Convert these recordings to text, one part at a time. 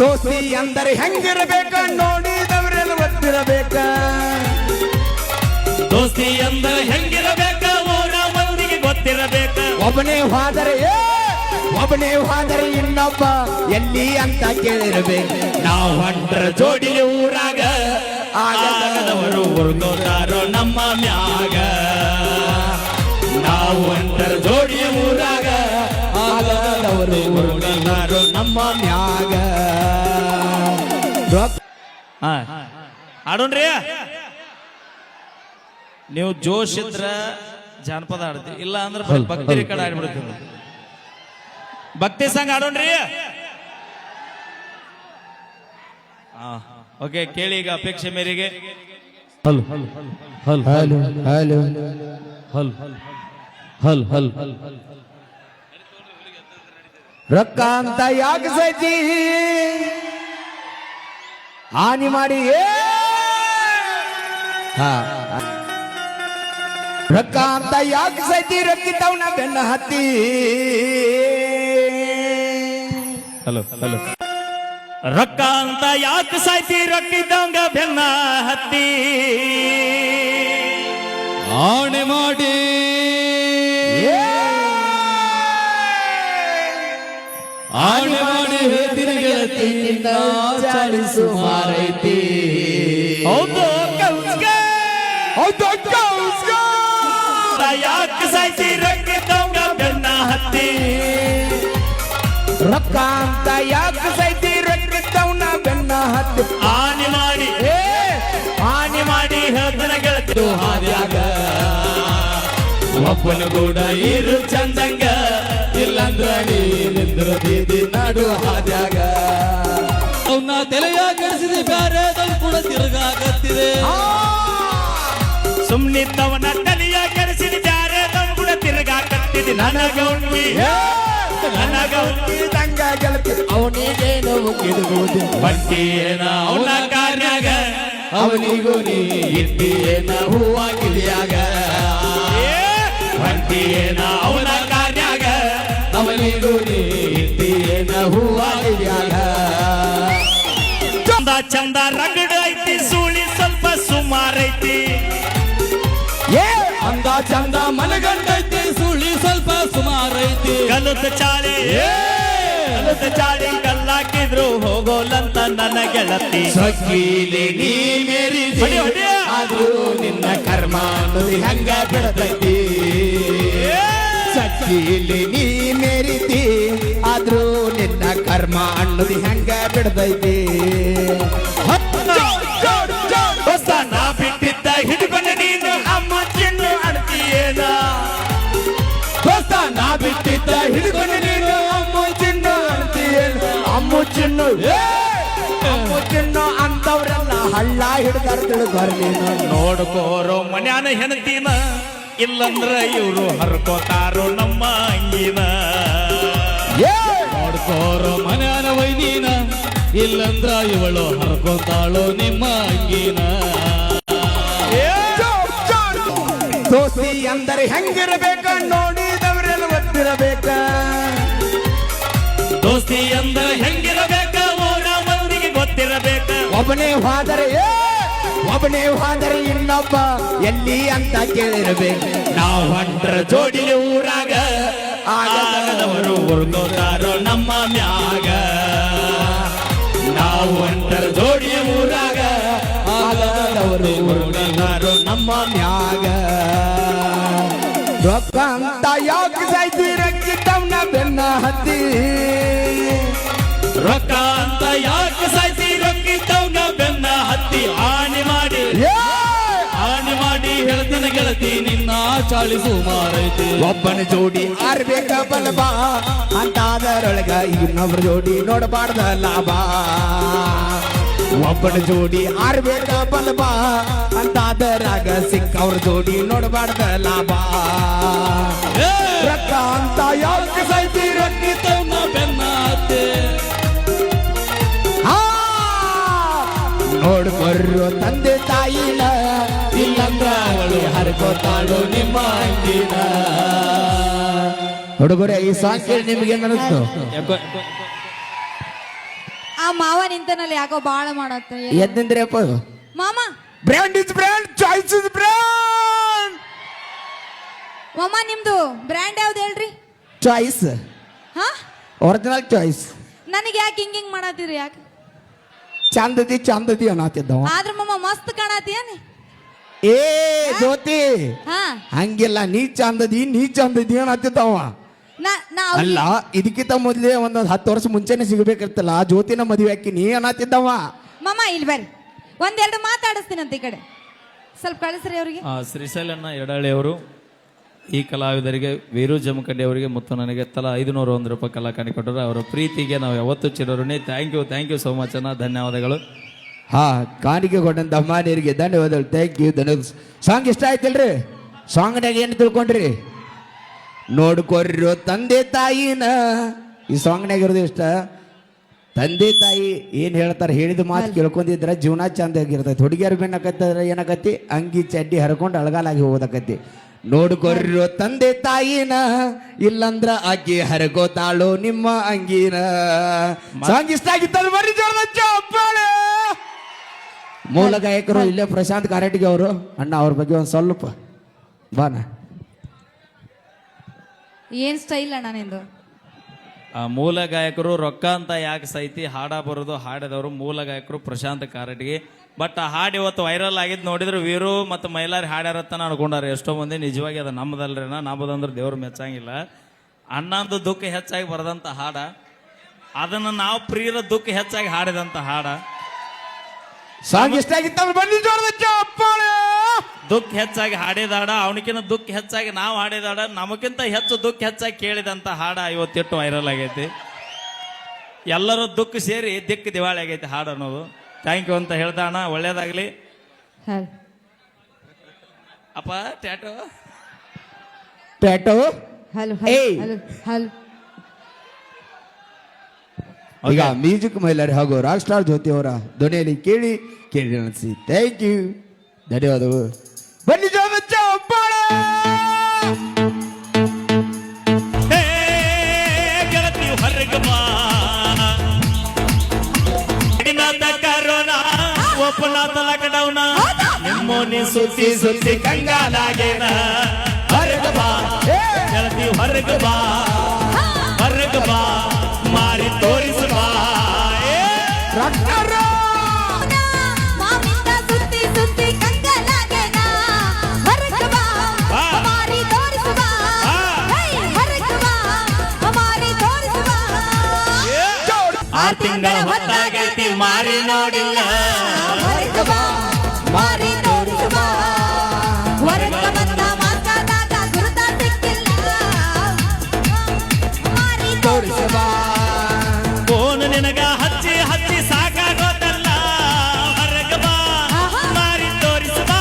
ದೋಸ್ತಿ ಅಂದರೆ ಹೆಂಗಿರಬೇಕ ನೋಡಿದವರೆಲ್ಲ ಗೊತ್ತಿರಬೇಕ ದೋಸ್ತಿ ಅಂದರೆ ಹೆಂಗಿರಬೇಕ ಊರ ಮಂದಿಗೆ ಗೊತ್ತಿರಬೇಕ ಒಬ್ಬನೇ ಹೋದರೆ ಇನ್ನೊಬ್ಬ ಎಲ್ಲಿ ಅಂತ ಕೇಳಿರಬೇಕು ನಾವು ಹೊಂಟ್ರ ಜೋಡಿ ಊರಾಗ ಆಗದವರು ಹುಡುಕೋತಾರೋ ನಮ್ಮ ಮ್ಯಾಗ ನಾವು ಹೊಂಟ್ರ ಜೋಡಿ ಊರಾಗ ಆಗದವರು ಹುಡುಕೋತಾರೋ ನಮ್ಮ ಮ್ಯಾಗ ಆಡೋಣ್ರಿ ನೀವು ಜೋಶ್ ಇದ್ರ ಜಾನಪದ ಆಡ್ತೀವಿ ಇಲ್ಲ ಅಂದ್ರೆ ಭಕ್ತಿ ಕಡೆ ಆಡ್ಬಿಡ್ತೀವಿ ಭಕ್ತಿ ಸಂಘ ಆಡೋಣ್ರಿ ಓಕೆ ಕೇಳಿ ಈಗ ಅಪೇಕ್ಷೆ ಮೇರೆಗೆ ರೊಕ್ಕ ಅಂತ ಯಾಕೆ ಸೈತಿ ಹಾನಿ ಮಾಡಿ ರೊಕ್ಕ ಅಂತ ಯಾಕೆ ಸೈತಿ ರೊಕ್ಕಿದ್ದವನ ಬೆನ್ನ ಹತ್ತಿ ರೊಕ್ಕ ಅಂತ ಯಾಕೆ ಸಾಯ್ತಿ ರೊಕ್ಕಿದ್ದಂಗ ಬೆನ್ನ ಹತ್ತಿ ಆಣೆ ಮಾಡಿ ಆಣೆ ಮಾಡಿ ಹೇಳ್ತೀನಿ ಗೆಳತಿ ನಿನ್ನ ಚಾಳಿಸು ಮಾರೈತಿ ಹೌದು ಯಾಕೆ ಸಾಯ್ತಿ ರೊಕ್ಕಿದ್ದಂಗ ಬೆನ್ನ ಹತ್ತಿ ರೊಕ್ಕ ಅಂತ ಯಾಕೆ ಸೈತಿ ರೊಕ್ಕಿದ್ದವನ ಬೆನ್ನ ಹತ್ತಿ ಹಾನಿ ಮಾಡಿ ಹೇಳ್ತಾನೆ ಗೆಳತಿ ಹಾದ್ಯಾಗ ಒಬ್ಬನ ಕೂಡ ಇರು ಚಂದಂಗ ಇಲ್ಲಂದ್ರ ನೀನಿದ್ರ ಬೀದಿ ನಾಡು ಹಾದ್ಯಾಗ ಅವನ್ನ ತಲೆಯ ಕಳಿಸಿದ ಬ್ಯಾರೆ ಕೂಡ ತಿರುಗಾಗತ್ತಿದೆ ಸುಮ್ನಿದ್ದವನ ತಲೆಯ ಕರೆಸಿದ ಬ್ಯಾರೆ ಕೂಡ ತಿರುಗಾಕತ್ತಿದೆ ನನಗಂಗ ಗೆಳತಿ ಅವನಿಗೇನು ಕಿಡುವುದು ಬಟ್ಟಿಯೇನ ಅವನ ಕಾರ್ಯಾಗ ಅವನಿಗೂ ನೀ ಇದ್ದೀಯೇನ ಹೂವ ಗಿಳಿಯಾಗ ಬಟ್ಟಿಯೇನ ಅವನ ಕಾರ್ಯಾಗ ಅವನಿಗೂ ನೀ ಇದ್ದೀಯೇನ ಹೂವ ಗಿಳಿಯಾಗ ಚಂದ ರಗಡ ಐತಿ ಸುಳಿ ಸ್ವಲ್ಪ ಸುಮಾರೈತಿ ಅಂದ ಚಂದ ಮನಗಂಡೈತಿ ಸುಳಿ ಸ್ವಲ್ಪ ಸುಮಾರೈತಿ ಕಲತ ಚಾಳಿ ಕಲ್ಲಾಕಿದ್ರು ಹೋಗೋಲಂತ ನನ್ನ ಗೆಳತಿ ಸಖೀಲಿ ನೀ ಮೇರಿದಿ ಆದ್ರೂ ನಿನ್ನ ಕರ್ಮ ಅನ್ನೋದು ಹಂಗ ಬಿಡತೈತಿ ಸಖೀಲಿ ನೀ ಮೇರಿದಿ ಆದ್ರೂ ನಿನ್ನ ಕರ್ಮ ಅನ್ನೋದು ಹಂಗ ಬಿಡತೈತಿ ನಾ ಬಿಟ್ಟಿದ್ದ ಹಿಡ್ಕೊಂಡ ನೀನು ಅಮ್ಮ ಚಿನ್ನು ಅಡ್ತೀಯೇನ ನಾ ಬಿಟ್ಟಿದ್ದ ಹಿಡ್ಕೊಂಡು ನೀನು ಅಮ್ಮ ಚಿನ್ನು ಅಡ್ತೀಯೇನ ಅಮ್ಮ ಚಿನ್ನು ಅಂತವ್ರೆಲ್ಲ ಹಳ್ಳ ಹಿಡ್ದಾರ ತಿಳ್ದಾರ ನೀನು ನೋಡ್ಕೋರೋ ಮನ್ಯಾನ ಹೆಣತಿನ ಇಲ್ಲಂದ್ರ ಇವ್ರು ಹರ್ಕೋತಾರೋ ನಮ್ಮ ಅಂಗಿನ ನೋಡ್ಕೋರೋ ಮನ್ಯಾನ ವೈನೀನ ಇಲ್ಲಂದ್ರ ಇವಳು ಹರ್ಕೋತಾಳೋ ನಿಮ್ಮ ಅಂಗಿನ ದೋಸ್ತಿ ಅಂದರೆ ಹೆಂಗಿರಬೇಕ ನೋಡಿದವರೆಲ್ಲ ಗೊತ್ತಿರಬೇಕ ದೋಸ್ತಿ ಅಂದರೆ ಹೆಂಗಿರಬೇಕ ಊರ ಮಂದಿಗೆ ಗೊತ್ತಿರಬೇಕ ಒಬ್ಬನೇ ಹೋದರೆ ಇನ್ನೊಬ್ಬ ಎಲ್ಲಿ ಅಂತ ಕೇಳಿರಬೇಕು ನಾವು ಹೊಂಟ್ರ ಜೋಡಿ ಊರಾಗ ಆಗದವರು ಹುಡುಕೋತಾರೋ ನಮ್ಮ ಮ್ಯಾಗ ನಾವು ಹೊಂಟ್ರ ಜೋಡಿ ಊರಾಗ ಆಗದವರು ಹುಡುಕೋತಾರೋ ನಮ್ಮ ಮ್ಯಾಗ ರೊಕ್ಕ ಅಂತ ಯಾಕೆ ಸಾಯ್ತಿ ರೊಕ್ಕಿದ್ದವನ ಬೆನ್ನ ಹತ್ತಿ ರೊಕ್ಕ ಅಂತ ಯಾಕೆ ಸಾಯ್ತಿ ರೊಕ್ಕಿದ್ದವನ ಬೆನ್ನ ಹತ್ತಿ ಹಾನಿ ಮಾಡಿ ಹೇಳ್ತಾನೆ ಗೆಳತಿ ನಿನ್ನ ಚಾಳಿಸು ಮಾರೈತಿ ಒಬ್ಬನ ಜೋಡಿ ಆರ್ಬೇಕ ಬಲಬಾ ಅಂತಾದರೊಳಗ ಇನ್ನೊಬ್ಬರ ಜೋಡಿ ನೋಡಬಾರ್ದ ಲಾಭ ಒಬ್ಬನ ಜೋಡಿ ಆರ್ಬೇಕ ಬಲಬಾ ಅಂತಾದರಾಗ ಸಿಕ್ಕವ್ರ ಜೋಡಿ ನೋಡಬಾರ್ದ ಲಾಭ ರೊಕ್ಕ ಅಂತ ಯಾಕೆ ಸೈತಿ ರೊಕ್ಕಿದ್ದವನ ಬೆನ್ನ ಹತ್ತಿ ನೋಡ್ಬರ್ರೋ ತಂದೆ ತಾಯಿನ ಇಲ್ಲಂದ್ರ ಅವಳು ಹರ್ಕೋತಾಳು ನಿಮ್ಮ ಅಂಗಿನ ಹುಡುಗರೇ ಈ ಸಾಂಗ್ ಕೇಳಿ ನಿಮ್ಗೆ ಏನ್ ಅನಿಸ್ತು ಆ ಮಾವ ನಿಂತನಲ್ಲಿ ಯಾಕೋ ಬಾಳ ಮಾಡತ್ತ ಎದ್ದಿಂದ್ರಪ್ಪ ಮಾಮ brand is brand choice is brand ಮಾಮ ನಿಮ್ದು ಬ್ರ್ಯಾಂಡ್ ಯಾವ್ದು ಹೇಳ್ರಿ ಚಾಯ್ಸ್ ಹಾ ಒರಿಜಿನಲ್ ಚಾಯ್ಸ್ ನನಗೆ ಯಾಕೆ ಹಿಂಗ್ ಮಾಡತ್ತೀರಿ ಯಾಕೆ ಚಂದದಿ ಅನ್ನತ್ತಿದ್ದವ ಆದ್ರ ಮಾಮ ಮಸ್ತ್ ಕಾಣತೀಯನಿ ಏ ಜ್ಯೋತಿ ಹಾ ಹಂಗಿಲ್ಲ ನೀ ಚಂದದಿ ಅನ್ನತ್ತಿದ್ದವ ನಾ ಅಲ್ಲ ಇದಕ್ಕಿಂತ ಮೊದ್ಲೇ ಒಂದ್ 10 ವರ್ಷ ಮುಂಚೆನೆ ಸಿಗಬೇಕಿರ್ತಲ್ಲ ಜ್ಯೋತಿನ ಮದುವೆ ಹಾಕಿ ನೀ ಅನ್ನತ್ತಿದ್ದವ ಮಾಮ ಇಲ್ಲಿ ಬರ್ರಿ ಒಂದೆರಡು ಮಾತಾಡಿಸ್ತೀನಂತ ಈ ಕಡೆ ಸ್ವಲ್ಪ ಕಳಿಸ್ರಿ ಅವ್ರಿಗೆ ಶ್ರೀಶೈಲಣ್ಣ ಎಡಹಳ್ಳಿ ಅವರು ಈ ಕಲಾವಿದರಿಗೆ ವೀರು ಜಮಖಂಡಿ ಅವರಿಗೆ ಮತ್ತು ನನಗೆ ತಲಾ 501 ರೂಪಾಯಿ ಕಲಾಕಾಣಿ ಕೊಟ್ಟರು. ಅವರ ಪ್ರೀತಿಗೆ ನಾವು ಯಾವತ್ತೂ ಚಿರಋಣಿ. ಥ್ಯಾಂಕ್ ಯು ಸೋ ಮಚ್ ಅಣ್ಣ, ಧನ್ಯವಾದಗಳು. ಹಾ ಕಾಣಿಕೆ ಕೊಟ್ಟಂತ ಅಮ್ಮಾನಿಯರಿಗೆ ಧನ್ಯವಾದಗಳು. ಥ್ಯಾಂಕ್ ಯು ಧನ್ಯವಾದ. ಸಾಂಗ್ ಇಷ್ಟ ಆಯ್ತಿಲ್ರಿ? ಸಾಂಗ್ನಾಗ ಏನು ತಿಳ್ಕೊಂಡ್ರಿ? ನೋಡ್ಕೊರ್ರು ತಂದೆ ತಾಯಿನ. ಈ ಸಾಂಗ್ನಾಗ ಇರೋದು ಇಷ್ಟ. ತಂದೆ ತಾಯಿ ಏನ್ ಹೇಳ್ತಾರೆ ಹೇಳಿದ ಮಾತು ಕೇಳ್ಕೊಂಡಿದ್ರ ಜೀವನ ಚಂದ ಆಗಿರ್ತೈತಿ. ಹುಡುಗಿಯರು ಬೆನ್ನಕತ್ತಿದ್ರೆ ಏನಾಕತಿ ಅಂಗಿ ಚಡ್ಡಿ ಹರ್ಕೊಂಡು ಅಳಗಾಲಾಗಿ ಹೋಗೋದಕ್ಕತಿ. ನೋಡ್ಕೊರ್ರು ತಂದೆ ತಾಯಿನ, ಇಲ್ಲಂದ್ರ ಆಕಿ ಹರಗೋತಾಳು ನಿಮ್ಮ ಅಂಗಿನ. ಸಾಂಗ್ ಇಷ್ಟ ಆಗಿತ್ತಲ್ಲ ಬರ್ರಿ ಜೋರದ ಚಪ್ಪಾಳೆ. ಮೂಲ ಗಾಯಕರು ಇಲ್ಲೇ ಪ್ರಶಾಂತ್ ಕಾರಟಗಿ ಅವರು. ಅಣ್ಣ ಅವ್ರ ಬಗ್ಗೆ ಒಂದ್ ಸ್ವಲ್ಪ ಬಾನ. ಏನ್ ಸ್ಟೈಲ್ ಅಣ್ಣ ನಿಂದು? ಮೂಲ ಗಾಯಕರು ರೊಕ್ಕ ಅಂತ ಯಾಕೆ ಸೈತಿ ಹಾಡ ಬರೋದು ಹಾಡಿದವರು ಮೂಲ ಗಾಯಕರು ಪ್ರಶಾಂತ್ ಕಾರಟಗಿ. ಬಟ್ ಆ ಹಾಡು ಇವತ್ತು ವೈರಲ್ ಆಗಿದ್ದು ನೋಡಿದ್ರೆ ವೀರು ಮತ್ತು ಮೈಲಾರಿ ಹಾಡ್ಯಾರತ್ತನ ಅನ್ಕೊಂಡಾರೆ ಎಷ್ಟೋ ಮಂದಿ. ನಿಜವಾಗಿ ಅದು ನಮ್ಮದಲ್ರೇನ, ನಮ್ಮದಂದ್ರೆ ದೇವ್ರು ಮೆಚ್ಚಂಗಿಲ್ಲ. ಅಣ್ಣಂದು ದುಃಖ ಹೆಚ್ಚಾಗಿ ಬರದಂತ ಹಾಡ, ಅದನ್ನ ನಾವು ಪ್ರಿಯರ ದುಃಖ ಹೆಚ್ಚಾಗಿ ಹಾಡಿದಂತ ಹಾಡ. ಸಾಂಗ್ ಇಷ್ಟ ಆಗಿತ್ತಲ್ಲ ಬನ್ನಿ ಜೋರದ ಚಪ್ಪಾಳೆ. ದುಃಖ ಹೆಚ್ಚಾಗಿ ಹಾಡಿದಾಡ, ಅವನಕಿಂತ ದುಃಖ ಹೆಚ್ಚಾಗಿ ನಾವು ಹಾಡಿದಾಡ, ನಮಗಿಂತ ಹೆಚ್ಚು ದುಃಖ ಹೆಚ್ಚಾಗಿ ಕೇಳಿದಂತ ಹಾಡ ಇವತ್ತಿಟ್ಟು ವೈರಲ್ ಆಗೈತಿ. ಎಲ್ಲರೂ ದುಃಖ ಸೇರಿ ದಿಕ್ಕು ದಿವಾಳಿ ಆಗೈತಿ ಹಾಡು ಅನ್ನೋದು. ಥ್ಯಾಂಕ್ ಯು ಅಂತ ಹೇಳ್ದ ಅಣ್ಣ, ಒಳ್ಳೇದಾಗ್ಲಿ. ಅಪ್ಪ ಟ್ಯಾಟೋ ಟ್ಯಾಟೋ ಹಲೋ ಏಯ್. Hello hello. ಈಗ ಮ್ಯೂಸಿಕ್ ಮೈಲಾರಿ ಹಾಗೂ ರಾಕ್ ಸ್ಟಾರ್ ಜ್ಯೋತಿ ಅವರ ಧ್ವನಿಯಲ್ಲಿ ಕೇಳಿ ಅನಿಸಿ. ಥ್ಯಾಂಕ್ ಯು ಧನ್ಯವಾದಗಳು. ಬನ್ನಿ ಜೋರದ ಚಪ್ಪಾಳೆ. ಗೆಳತಿ ಹೊರಗೆ ಬಾ, ಕರೋನಾ ಓಪನ್ ಲಾಕ್ಡೌನ್ ನಿಮ್ಮೋನಿ ಸುತ್ತಿ ಸುತ್ತಿ ಕಂಗಾಲಾಗೇನ. ಹೊರಗೆ ಬಾ ಗೆಳತಿ ಹೊರಗೆ ಬಾ, ಹೊರಗೆ ಬಾ ಮಾರಿ ತೋರಿಸು ಬಾ. ಮಾಮಿಂದ ಸುತ್ತಿ ಸುತ್ತಿ ಕಂಗಲಾಗೆನ. ಹೊರಗೆ ಬಾ ಮಾರಿ ತೋರಿಸು ಬಾ. ಹೊರಗೆ ಬಾ ಮಾರಿ ತೋರಿಸು ಬಾ. 6 ತಿಂಗಳ ಹೊತ್ತಾಗೈತಿ ಮಾರಿ ನೋಡಿಲ್ಲ. ಹೊರಗೆ ಬಾ ಮಾರಿ ತೋರಿಸು ಬಾ. ಹೊರಗೆ ಬಂದ ಮಾತಾದಾಗ ಗುರುತ ಸಿಕ್ಕಿಲ್ಲ. ಮಾರಿ ತೋರಿಸು ಬಾ. ಫೋನ್ ನಿನಗ ಹಚ್ಚಿ ಹಚ್ಚಿ ಸಾಕಾಗೋದಲ್ಲ. ಹೊರಗೆ ಬಾ ಮಾರಿ ತೋರಿಸು ಬಾ.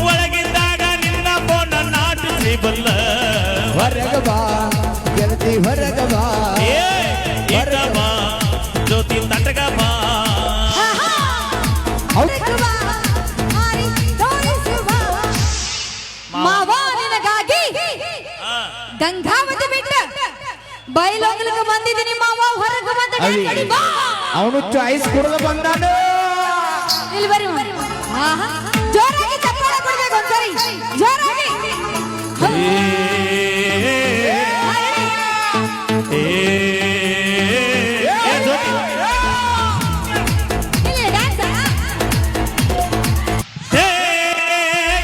ಒಳಗಿದ್ದಾಗ ನಿನ್ನ ಫೋನ್ ನಾಟಿಸಿ ಬಲ್ಲ. ಹೊರಗೆ ಬಾ ಗೆಳತಿ ಹೊರಗೆ ಬಾ. ಈತ ಬಾ ಜ್ಯೋತಿ ತಟಗ ಬಾ. ಹೊರಗೆ ಬಾ ಮಾರಿ ತೋರಿಸು ಬಾ. ಮಾವ ನಿನಗಾಗಿ ಗಂಗಾವತಿ ಬಿಟ್ಟ ಬೈಲೊಂಗಲಿಗೆ ಬಂದಿದ್ದೀನಿ ಮಾವ. ಹೊರಗೆ ಬಂದ ಕಡೆ ಬಾ. ಅವನು ಚಾಯ್ಸ್ ಕುಡಿದು ಬಂದಾನು. ಇಲ್ಲಿ ಬರ್ರಿ ಆಹಾ. ಜೋರಾಗಿ ಚಪ್ಪಾಳೆ ಕೊಡ್ಬೇಕು ಒಂದ್ಸರಿ, ಜೋರಾಗಿ. ಇಲ್ಲಿ ಡ್ಯಾನ್ಸ್.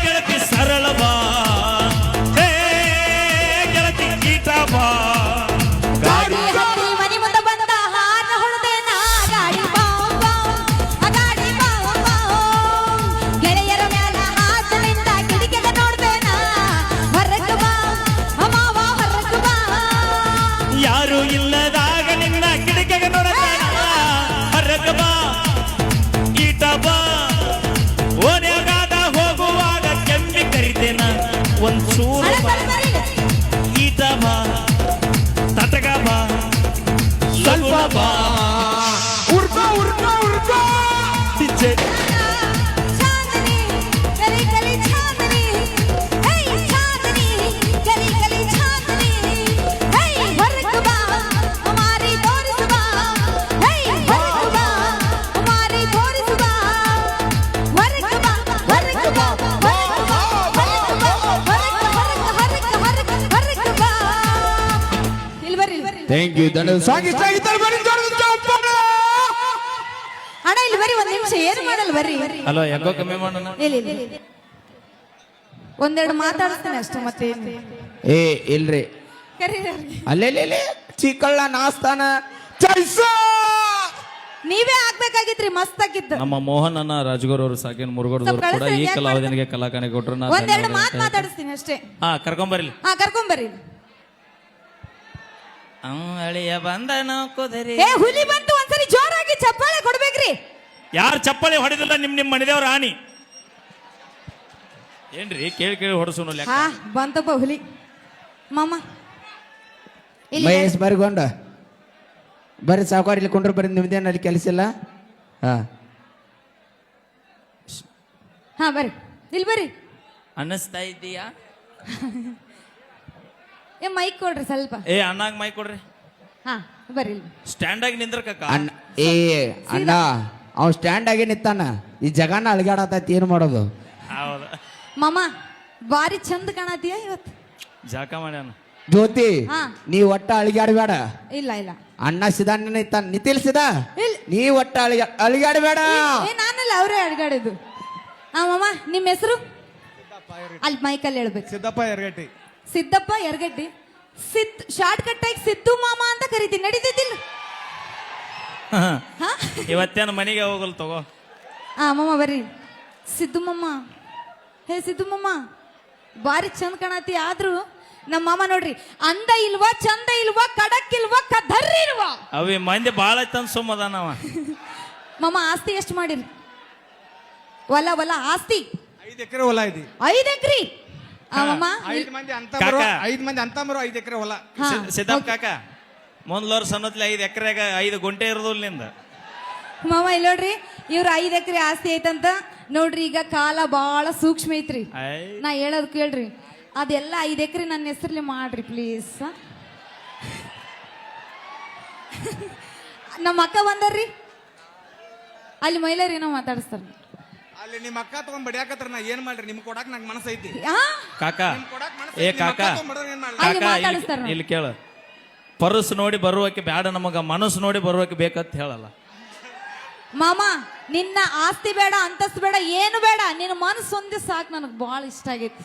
ಗೆಳತಿ ಸರಳ ಬಾ, ಗೆಳತಿ ಗೀತ ಬಾ. ಗಾಡಿ ಹತ್ತಿ ಮನಿ ಮುಂದೆ ಬಂದ ಹಾರ ಹೊಡೆದೇನ. ಗಾಡಿ ಬಾವ್ ಬಾವ್, ಆ ಗಾಡಿ ಬಾವ್ ಬಾವ್. ಗೆಳೆಯರ ಮ್ಯಾಲ ಹಾಸನಿಂದ ಕಿಡಿಕೆಗ ನೋಡ್ದೇನ. ಹೊರಗೆ ಬಾ ಥ್ಯಾಂಕ್ ಯು ಧನ್ಯವಾದ. ಸಾಂಗ್ ಇಷ್ಟ ಆಗಿದ್ದರೆ ಬನ್ನಿ ಜೋರಾದ ಚಪ್ಪಾಳೆ. ಅಣ್ಣ ಇಲ್ಲಿ ಬರ್ರಿ ಒಂದ್ ನಿಮಿಷ ಏನು ಮಾಡಲ್ಲ ಬರ್ರಿ ಹಲೋ ಯಾಕೋ ಕಮ್ಮಿ ಮಾಡೋಣ. ಇಲ್ಲ ಒಂದೆರಡು ಮಾತಾಡ್ತೇನೆ ಅಷ್ಟೇ ಮತ್ತೆ ಏ ಇಲ್ರಿ ಕರೀರಿ ಅಲ್ಲೆಲ್ಲಿ ಚಿಕ್ಕಳ್ಳ ನಾಸ್ತಾನ ಚೈಸ ನೀವೇ ಆಗ್ಬೇಕಾಗಿತ್ರಿ ಮಸ್ತ್ ಆಗಿತ್ತು ನಮ್ಮ ಮೋಹನ್ ಅನ್ನ ರಾಜಗುರು ಅವರು ಸಾಕಿನ ಮುರುಗೋಡದವರು ಕೂಡ ಈ ಕಲಾವಿದನಿಗೆ ಕಲಾಕಾನೆ ಕೊಟ್ಟರು. ಒಂದೆರಡು ಮಾತಾಡಿಸ್ತೀನಿ ಅಷ್ಟೇ. ಹಾ ಕರ್ಕೊಂಬರ್ಲಿ. ಹಾ ಕರ್ಕೊಂಬರ್ರಿ. ಅಳಿಯ ಬಂದನ ಕುದುರೆ. ಏ ಹುಲಿ ಬಂತು ಒಂದ್ಸರಿ ಜೋರಾಗಿ ಚಪ್ಪಾಳೆ ಕೊಡ್ಬೇಕ್ರಿ. ಯಾರು ಚಪ್ಪಾಳೆ ಹೊಡೆದಿಲ್ಲ ನಿಮ್ ಮನೆದೇವ್ರ ಆನಿ ಏನ್ರಿ ಕೇಳಿ ಹೊಡಸುನು ಲೆಕ್ಕ. ಹಾ ಬಂತಪ್ಪ ಹುಲಿ ಮಾಮ ಮಹೇಶ್ ಬರ್ಗೊಂಡ ಬರ್ರಿ ಸಾವುಕಾರ ಇಲ್ಲಿ ಕೊಂಡ್ರು ಬರ್ರಿ, ನಿಮ್ದೇನು ಅಲ್ಲಿ ಕೆಲಸ ಇಲ್ಲ. ಹಾ ಬರ್ರಿ ಇಲ್ಲಿ ಬರ್ರಿ. ಅನ್ನಿಸ್ತಾ ಇದೀಯಾ? ಏ ಮೈಕ್ ಕೊಡ್ರಿ ಸ್ವಲ್ಪ. ಏ ಅಣ್ಣಾಗ ಮೈ ಕೊಡ್ರಿ. ಹಾ ಬರ್ರಿ ಇಲ್ಲಿ. ಸ್ಟ್ಯಾಂಡ್ ಆಗಿ ನಿಂದ್ರ ಕಕ್ಕ. ಅಣ್ಣ ಅವ್ ಸ್ಟ್ಯಾಂಡ್ ಆಗಿ ನಿಂತಾನ, ಈ ಜಗನ ಅಳಗಾಡತೈತಿ, ಏನು ಮಾಡೋದು? ಹೌದ ಮಾಮ ಬಾರಿ ಚಂದ ಕಾಣತೀಯ ಇವತ್ತು. ಜಾಕ ಮಾಡ್ಯಾನ. ಜ್ಯೋತಿ ಹಾ. ನೀ ಒಟ್ಟ ಅಳಿಗಾಡಬೇಡ. ಇಲ್ಲ ಅಣ್ಣ ಸಿದಾನ ನಿಂತಾನ, ನಿತಿಲ್ ಸಿದಾ ಇಲ್ಲ. ನೀ ಒಟ್ಟ ಅಳಿಗಾಡಬೇಡ. ಏ ನಾನಲ್ಲ ಅವರೇ ಅಡ್ಗಾಡಿದ್ದು. ಹಾ ಮಾಮ ನಿಮ್ಮ ಹೆಸರು ಅಲ್ಲಿ ಮೈಕಲ್ಲಿ ಹೇಳ್ಬೇಕು. ಸಿದ್ದಪ್ಪ ಯರಗಟ್ಟಿ. ಸಿದ್ದಪ್ಪ ಯರಗಟ್ಟಿ. ಶಾರ್ಟ್ ಕಟ್ ಆಗಿ ಸಿದ್ದು ಮಾಮ ಅಂತ ಕರಿತೀನಿ, ನಡೀತಿದ್ದಿಲ್ಲ? ಹಾ ಇವತ್ತೇನು ಮನೆಗೆ ಹೋಗಲ್ ತಗೋ. ಹಾ ಮಾಮ ಬರ್ರಿ. ಸಿದ್ದು ಮಾಮ, ಹೇ ಸಿದ್ದು ಮಾಮ ಬಾರಿ ಚಂದ ಕಾಣತಿ. ಆದ್ರೂ ನಮ್ಮ ಮಾಮ ನೋಡ್ರಿ ಅಂದ ಇಲ್ವಾ, ಚಂದ ಇಲ್ವಾ, ಖಡಕ್ ಇಲ್ವಾ, ಕದರ್ರಿ ಇಲ್ವಾ? ಅವಿ ಮಂದಿ ಬಾಳ ಐತನ್ ಸುಮ್ಮದಾನವ. ಮಾಮ ಆಸ್ತಿ ಎಷ್ಟು ಮಾಡಿರಿ? ಹೊಲ ಆಸ್ತಿ 5 ಎಕರೆ ಹೊಲ ಐತಿ. 5 ಎಕ್ರೆ. ಮಾಮ 5 ಮಂದಿ ಅಂತಂಬರು, ಕಾಕ. 5 ಮಂದಿ ಅಂತಂಬರು 5 ಎಕರೆ ಹೊಲ. ಹಾ, ಸಿದ್ದಪ್ಪ ಕಾಕ ಮುಂದ್ಲೋರ್ ಸನ್ನತ್ಲಿ 5 ಎಕರೆಗ 5 ಗುಂಟೆ ಇರೋದಿಲ್ಲ ನಿಂದ. ಮಾಮ ಇಲ್ಲಿ ನೋಡ್ರಿ ಇವ್ರ 5 ಎಕರೆ ಆಸ್ತಿ ಐತಂತ ನೋಡ್ರಿ. ಈಗ ಕಾಲ ಬಾಳ ಸೂಕ್ಷ್ಮ ಐತ್ರಿ. ನಾ ಹೇಳೋದ್ ಕೇಳ್ರಿ, ಅದೆಲ್ಲ 5 ಎಕರೆ ನನ್ನ ಹೆಸರ್ಲಿ ಮಾಡ್ರಿ ಪ್ಲೀಸ್. ನಮ್ಮ ಅಕ್ಕ ಬಂದಾರ್ರಿ ಅಲ್ಲಿ, ಮೈಲಾರಿ ಏನೋ ಮಾತಾಡಿಸ್ತಾರ. ಅಲ್ಲಿ ನಿಮ್ಮ ಅಕ್ಕ ತಗೊಂಡ್ ಬಡಿಯಾಕತ್ರ ನಾ ಏನ್ ಮಾಡ್ರಿ? ನಿಮ್ ಕೊಡಾಕ್ ನಂಗೆ ಮನಸ್ಸು ಐತಿ. ಕಾಕ ನಿಮ್ ಕೊಡಾಕ್ ಮನಸ್ಸು ಏ ಐತಿ, ನಿಮ್ ಕಾಕ ಅಕ್ಕ ತಗೊಂಡ್ ಬಡಿದ್ರೆ ಏನ್ ಮಾಡ್ಲಿ? ಅಲ್ಲಿ ಕಾಕ ಮಾತಾಡಿಸ್ತಾರ ನೋಡಿ. ಇಲ್ಲಿ ಕೇಳ, ಪರಸ್ ನೋಡಿ ಬರುವಕ್ಕೆ ಬ್ಯಾಡ, ನಮಗ ಮನಸ್ಸು ನೋಡಿ ಬರುವಕ್ಕೆ ಬೇಕಂತ ಹೇಳಲ್ಲ. ಮಾಮ ನಿನ್ನ ಆಸ್ತಿ ಬೇಡ, ಅಂತಸ್ತು ಬೇಡ, ಏನು ಬೇಡ, ನಿನ್ನ ಮನಸ್ಸು ಒಂದೇ ಸಾಕು. ನನಗೆ ಬಹಳ ಇಷ್ಟ ಆಗೈತಿ.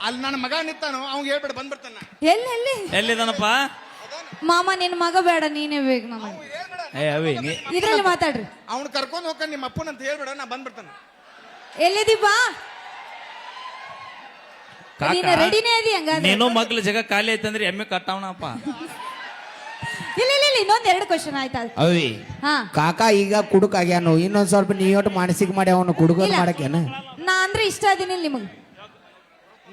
ಅಲ್ಲಿ ನನ್ನ ಮಗ ನಿಂತಾನು, ಅವ್ನ್ ಹೇಳ್ಬೇಡ ಬಂದ್ಬಿಡ್ತಾನ. ಎಲ್ಲಿ ಎಲ್ಲಿದನಪ್ಪ? ಮಾಮ ನಿನ್ನ ಮಗ ಬೇಡ, ನೀನೇ ಬೇಕು ನಮಗೆ. ಏ ಅವಿ ಇದ್ರಲ್ಲಿ ಮಾತಾಡ್ರಿ. ಅವ್ನ ಕರ್ಕೊಂಡ್ ಹೋಗ್ಕ ನಿಮ್ಮ ಅಪ್ಪನ ಅಂತ ಹೇಳ್ಬೇಡ, ನಾ ಬಂದ್ಬಿಡ್ತಾನ. ಎಲ್ಲಿದಿ ಬಾ. ಕಾಕ, ನೀನು ರೆಡಿನೇ ಇದೀಯ ಹಂಗಾದ್ರೆ? ನೀನು ಮಗ್ಲ ಜಗ ಖಾಲಿ ಐತಂದ್ರೆ ಎಮ್ಮೆ ಕಟ್ಟವನಪ್ಪ. ಇಲ್ಲ ಇನ್ನೊಂದ್ 2 ಕ್ವಶನ್ ಆಯ್ತಾ? ಅವಿ ಹಾ ಕಾಕ ಈಗ ಕುಡುಕ್ ಆಗ್ಯಾನು, ಇನ್ನೊಂದ್ ಸ್ವಲ್ಪ ನೀವಟ್ಟು ಮಾನಸಿಕ ಮಾಡಿ ಅವನು ಕುಡುಕ ಇಲ್ಲ. ಮಾಡಕೇನ? ನಾ ಅಂದ್ರೆ ಇಷ್ಟ ಅದೀನಿಲ್ಲ ನಿಮಗೆ.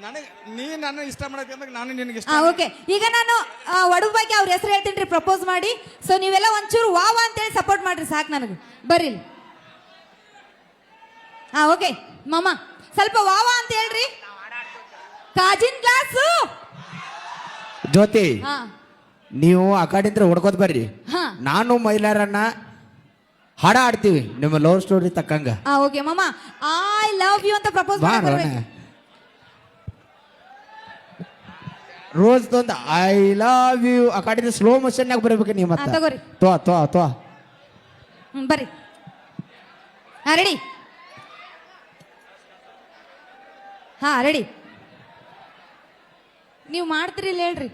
ನನಗೆ ನೀ ನನ್ನ ಇಷ್ಟ ಮಾಡಕ್ಕೆ ಅಂದಾಗ ನಾನು ನಿನಗೆ ಇಷ್ಟ. ಓಕೆ, ಈಗ ನಾನು ಒಡವ ಬಗ್ಗೆ ಅವ್ರ ಹೆಸರು ಹೇಳ್ತೀನಿ ರೀ, ಪ್ರಪೋಸ್ ಮಾಡಿ. ಸೊ ನೀವೆಲ್ಲ ಒಂಚೂರು ವಾವ ಅಂತೇಳಿ ಸಪೋರ್ಟ್ ಮಾಡ್ರಿ ಸಾಕು ನನಗೆ. ಬರ್ರಿ. ಹಾ ಓಕೆ ಮಾಮ ಸ್ವಲ್ಪ ವಾವ ಅಂತ ಹೇಳ್ರಿ. ಕಾಜಿನ್ ಗ್ಲಾಸು. ಜ್ಯೋತಿ ಹಾ ನೀವು ಆ ಕಡೆಯಿಂದ ಹೊಡ್ಕೋತ ಬರ್ರಿ, ಹಾ ನಾನು ಮೈಲಾರನ್ನ ಹಾಡ ಆಡ್ತೀವಿ ನಿಮ್ಮ ಲವ್ ಸ್ಟೋರಿ ತಕ್ಕಂಗ. ಓಕೆ ಮಾಮ, ಐ ಲವ್ ಯು ಅಂತ ಪ್ರಪೋಸ್ ಬಾ ಮಾಡಿ. ರೋಜ್ ತೊಂದ ಐ ಲವ್ ಯು ಆ ಕಡೆಯಿಂದ ಸ್ಲೋ ಮೋಷನ್ನಾಗ ಬರ್ಬೇಕು ನೀವು. ಮತ್ತೆ ತಗೋರಿ. ತೋ ಬರ್ರಿ. ಹಾ ರೆಡಿ. ಹಾ ರೆಡಿ. ನೀವು ಮಾಡ್ತೀರಿ ಇಲ್ಲ ಹೇಳ್ರಿ.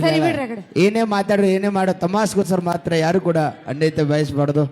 ಸರಿ ಬಿಡ್ರಿ ಆ ಕಡೆ. ಏನೇ ಮಾತಾಡ್ರಿ, ಏನೇ ಮಾಡೋ ತಮಾಸ್ಗೋಸ್ಕರ ಮಾತ್ರ ಯಾರು ಕೂಡ ಅನ್ಯತೆ ಬಯಸ್ಬಾರ್ದು.